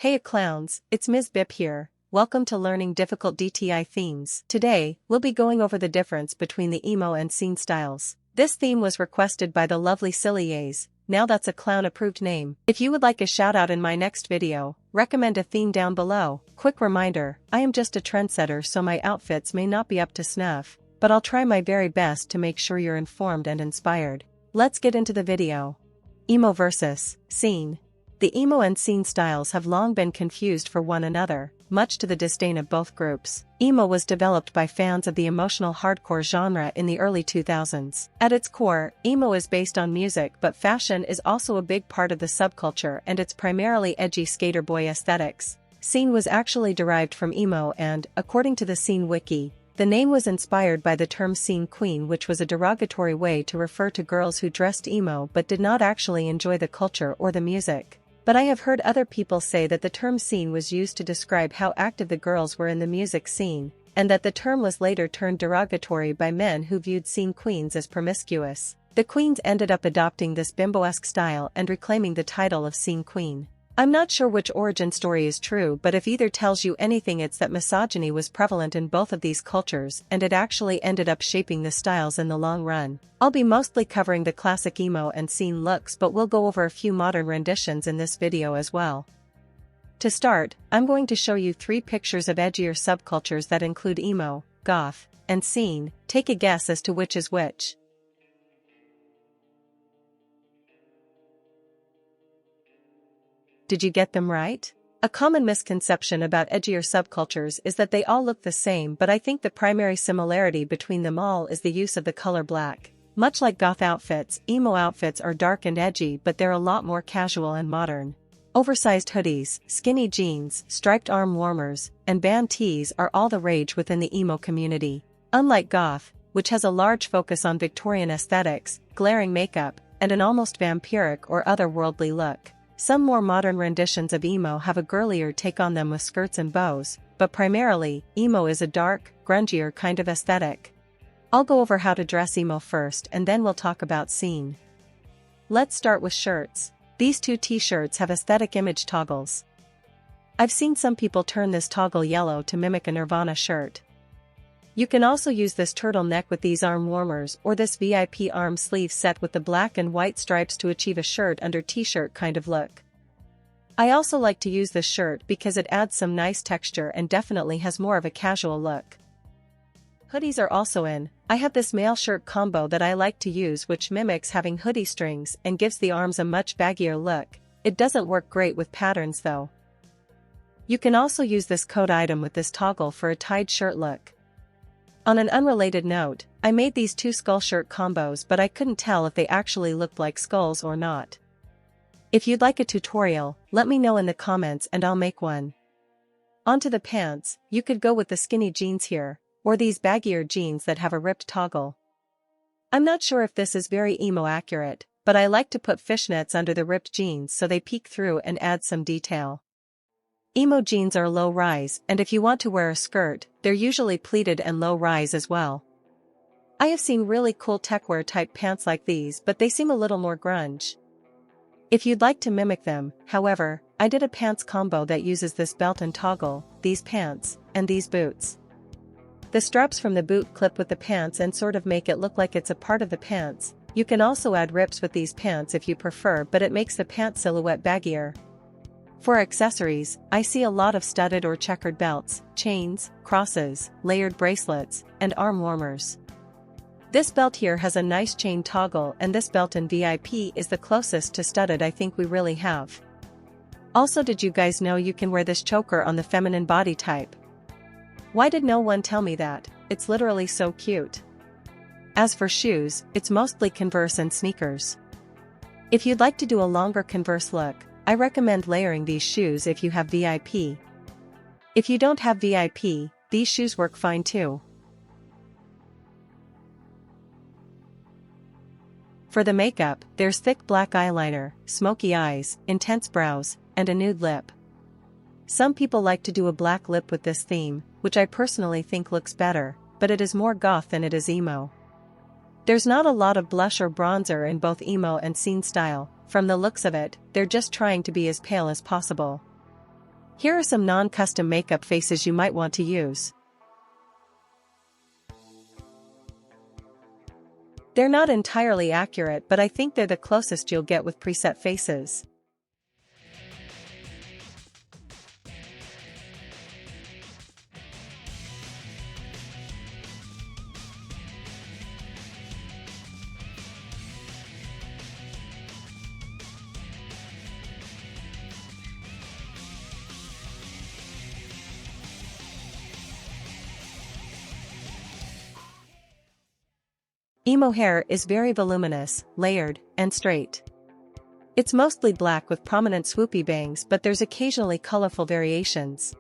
Hey clowns, it's Ms. Bip here. Welcome to Learning Difficult DTI Themes. Today, we'll be going over the difference between the Emo and Scene styles. This theme was requested by the lovely Sillies. Now that's a clown-approved name. If you would like a shout-out in my next video, recommend a theme down below. Quick reminder, I am just a trendsetter, so my outfits may not be up to snuff, but I'll try my very best to make sure you're informed and inspired. Let's get into the video. Emo versus Scene. The Emo and Scene styles have long been confused for one another, much to the disdain of both groups. Emo was developed by fans of the emotional hardcore genre in the early 2000s. At its core, emo is based on music, but fashion is also a big part of the subculture, and it's primarily edgy skater boy aesthetics. Scene was actually derived from emo and, according to the Scene wiki, the name was inspired by the term scene queen, which was a derogatory way to refer to girls who dressed emo but did not actually enjoy the culture or the music. But I have heard other people say that the term scene was used to describe how active the girls were in the music scene, and that the term was later turned derogatory by men who viewed scene queens as promiscuous. The queens ended up adopting this bimbo-esque style and reclaiming the title of scene queen. I'm not sure which origin story is true, but if either tells you anything, it's that misogyny was prevalent in both of these cultures and it actually ended up shaping the styles in the long run. I'll be mostly covering the classic emo and scene looks, but we'll go over a few modern renditions in this video as well. To start, I'm going to show you 3 pictures of edgier subcultures that include emo, goth, and scene. Take a guess as to which is which. Did you get them right? A common misconception about edgier subcultures is that they all look the same, but I think the primary similarity between them all is the use of the color black. Much like goth outfits, emo outfits are dark and edgy, but they're a lot more casual and modern. Oversized hoodies, skinny jeans, striped arm warmers, and band tees are all the rage within the emo community. Unlike goth, which has a large focus on Victorian aesthetics, glaring makeup, and an almost vampiric or otherworldly look, some more modern renditions of emo have a girlier take on them with skirts and bows, but primarily, emo is a dark, grungier kind of aesthetic. I'll go over how to dress emo first and then we'll talk about scene. Let's start with shirts. These 2 t-shirts have aesthetic image toggles. I've seen some people turn this toggle yellow to mimic a Nirvana shirt. You can also use this turtleneck with these arm warmers or this VIP arm sleeve set with the black and white stripes to achieve a shirt under t-shirt kind of look. I also like to use this shirt because it adds some nice texture and definitely has more of a casual look. Hoodies are also in. I have this male shirt combo that I like to use, which mimics having hoodie strings and gives the arms a much baggier look. It doesn't work great with patterns though. You can also use this coat item with this toggle for a tied shirt look. On an unrelated note, I made these 2 skull shirt combos, but I couldn't tell if they actually looked like skulls or not. If you'd like a tutorial, let me know in the comments and I'll make one. Onto the pants, you could go with the skinny jeans here, or these baggier jeans that have a ripped toggle. I'm not sure if this is very emo accurate, but I like to put fishnets under the ripped jeans so they peek through and add some detail. Emo jeans are low rise, and if you want to wear a skirt, they're usually pleated and low rise as well. I have seen really cool techwear type pants like these, but they seem a little more grunge. If you'd like to mimic them, however, I did a pants combo that uses this belt and toggle, these pants, and these boots. The straps from the boot clip with the pants and sort of make it look like it's a part of the pants. You can also add rips with these pants if you prefer, but it makes the pant silhouette baggier. For accessories, I see a lot of studded or checkered belts, chains, crosses, layered bracelets, and arm warmers. This belt here has a nice chain toggle, and this belt in VIP is the closest to studded I think we really have. Also, did you guys know you can wear this choker on the feminine body type? Why did no one tell me that? It's literally so cute. As for shoes, it's mostly Converse and sneakers. If you'd like to do a longer Converse look, I recommend layering these shoes if you have VIP. If you don't have VIP, these shoes work fine too. For the makeup, there's thick black eyeliner, smoky eyes, intense brows, and a nude lip. Some people like to do a black lip with this theme, which I personally think looks better, but it is more goth than it is emo. There's not a lot of blush or bronzer in both emo and scene style. From the looks of it, they're just trying to be as pale as possible. Here are some non-custom makeup faces you might want to use. They're not entirely accurate, but I think they're the closest you'll get with preset faces. Emo hair is very voluminous, layered, and straight. It's mostly black with prominent swoopy bangs, but there's occasionally colorful variations.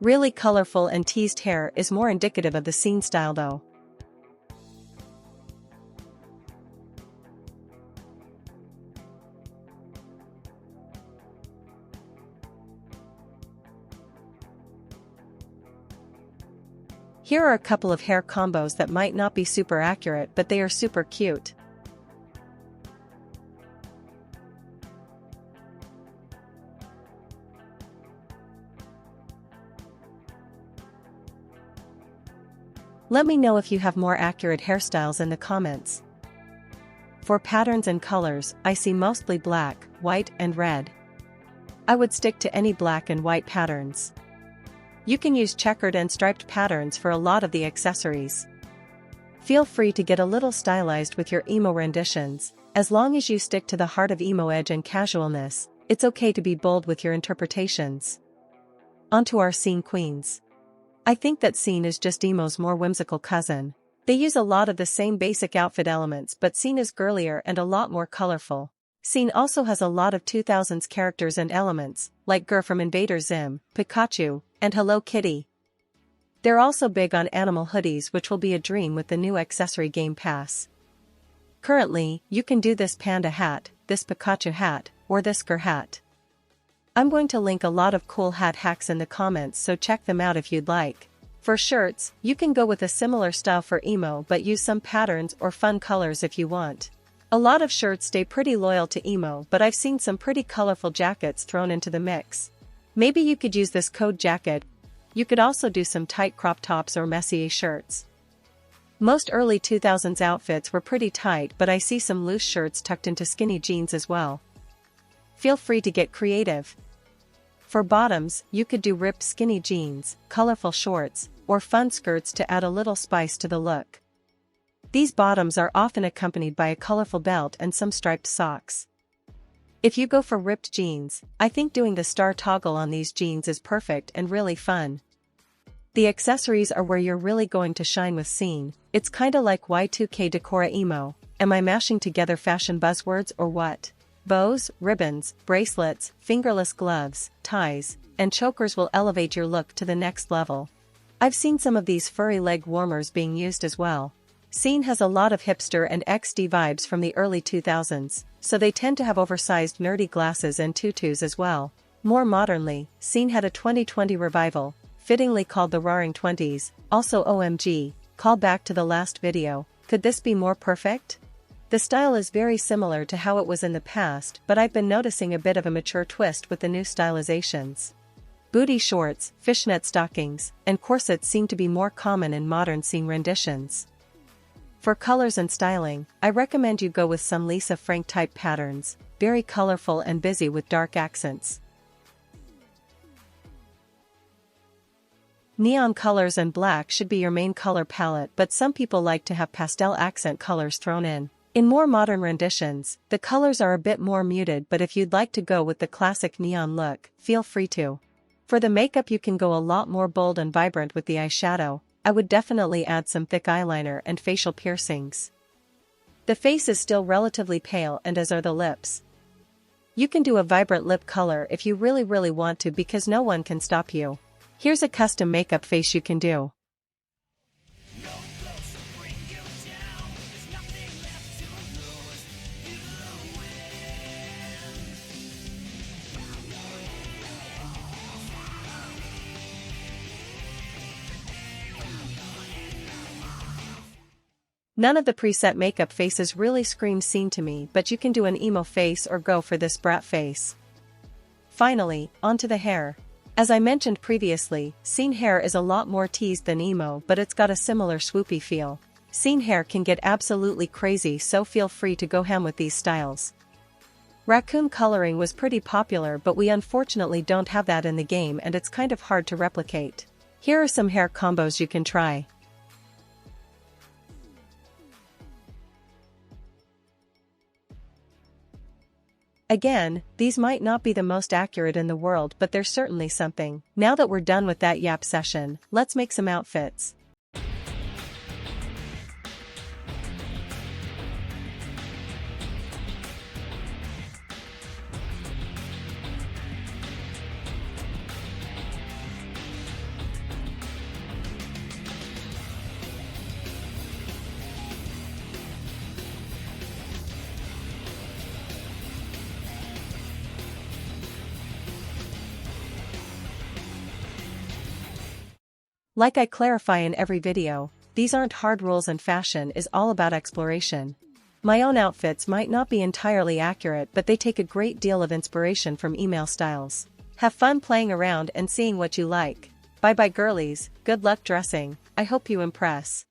Really colorful and teased hair is more indicative of the scene style though. Here are a couple of hair combos that might not be super accurate, but they are super cute. Let me know if you have more accurate hairstyles in the comments. For patterns and colors, I see mostly black, white, and red. I would stick to any black and white patterns. You can use checkered and striped patterns for a lot of the accessories. Feel free to get a little stylized with your emo renditions, as long as you stick to the heart of emo edge and casualness. It's okay to be bold with your interpretations. Onto our scene queens. I think that Scene is just emo's more whimsical cousin. They use a lot of the same basic outfit elements, but Scene is girlier and a lot more colorful. Scene also has a lot of 2000s characters and elements, like Gur from Invader Zim, Pikachu, and Hello Kitty. They're also big on animal hoodies, which will be a dream with the new accessory Game Pass. Currently, you can do this panda hat, this Pikachu hat, or this Gur hat. I'm going to link a lot of cool hat hacks in the comments, so check them out if you'd like. For shirts, you can go with a similar style for emo but use some patterns or fun colors if you want. A lot of shirts stay pretty loyal to emo, but I've seen some pretty colorful jackets thrown into the mix. Maybe you could use this code jacket. You could also do some tight crop tops or messier shirts. Most early 2000s outfits were pretty tight, but I see some loose shirts tucked into skinny jeans as well. Feel free to get creative. For bottoms, you could do ripped skinny jeans, colorful shorts, or fun skirts to add a little spice to the look. These bottoms are often accompanied by a colorful belt and some striped socks. If you go for ripped jeans, I think doing the star toggle on these jeans is perfect and really fun. The accessories are where you're really going to shine with Scene. It's kinda like Y2K Decora emo. Am I mashing together fashion buzzwords or what? Bows, ribbons, bracelets, fingerless gloves, ties, and chokers will elevate your look to the next level. I've seen some of these furry leg warmers being used as well. Scene has a lot of hipster and XD vibes from the early 2000s, so they tend to have oversized nerdy glasses and tutus as well. More modernly, Scene had a 2020 revival, fittingly called the Roaring Twenties, also OMG, call back to the last video. Could this be more perfect? The style is very similar to how it was in the past, but I've been noticing a bit of a mature twist with the new stylizations. Booty shorts, fishnet stockings, and corsets seem to be more common in modern Scene renditions. For colors and styling, I recommend you go with some Lisa Frank type patterns, very colorful and busy with dark accents. Neon colors and black should be your main color palette, but some people like to have pastel accent colors thrown in. In more modern renditions, the colors are a bit more muted, but if you'd like to go with the classic neon look, feel free to. For the makeup, you can go a lot more bold and vibrant with the eyeshadow. I would definitely add some thick eyeliner and facial piercings. The face is still relatively pale, and as are the lips. You can do a vibrant lip color if you really want to, because no one can stop you. Here's a custom makeup face you can do. None of the preset makeup faces really scream Scene to me, but you can do an emo face or go for this brat face. Finally, onto the hair. As I mentioned previously, Scene Hair is a lot more teased than emo, but it's got a similar swoopy feel. Scene Hair can get absolutely crazy, so feel free to go ham with these styles. Raccoon coloring was pretty popular, but we unfortunately don't have that in the game and it's kind of hard to replicate. Here are some hair combos you can try. Again, these might not be the most accurate in the world, but they're certainly something. Now that we're done with that yap session, let's make some outfits. Like I clarify in every video, these aren't hard rules and fashion is all about exploration. My own outfits might not be entirely accurate, but they take a great deal of inspiration from email styles. Have fun playing around and seeing what you like. Bye bye girlies, good luck dressing, I hope you impress.